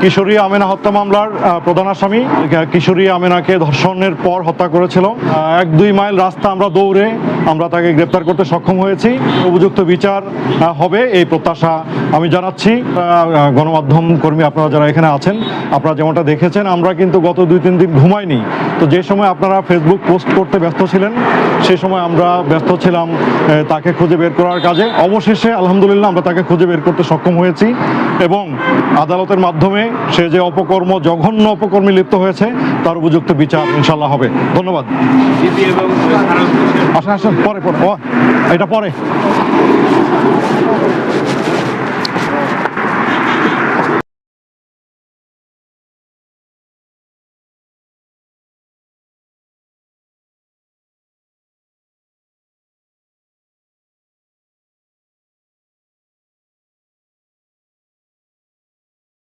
কিশোরী আমেনা হত্যা মামলার প্রধান আসামি কিশোরী আমেনাকে ধর্ষণের পর হত্যা করেছিল। 1-2 মাইল রাস্তা আমরা দৌড়ে আমরা তাকে গ্রেপ্তার করতে সক্ষম হয়েছি। উপযুক্ত বিচার হবে এই প্রত্যাশা আমি জানাচ্ছি। গণমাধ্যম কর্মী আপনারা যারা এখানে আছেন, আপনারা যেমনটা দেখেছেন, আমরা কিন্তু গত 2-3 দিন ঘুমাইনি। তো যে সময় আপনারা ফেসবুক পোস্ট করতে ব্যস্ত ছিলেন, সেই সময় আমরা ব্যস্ত ছিলাম তাকে খুঁজে বের করার কাজে। অবশেষে আলহামদুলিল্লাহ আমরা তাকে খুঁজে বের করতে সক্ষম হয়েছি এবং আদালতের মাধ্যমে সে যে অপকর্ম, জঘন্য অপকর্মে লিপ্ত হয়েছে তার উপযুক্ত বিচার ইনশাল্লাহ হবে। ধন্যবাদ। আসেন আসেন, পরে এটা পরে।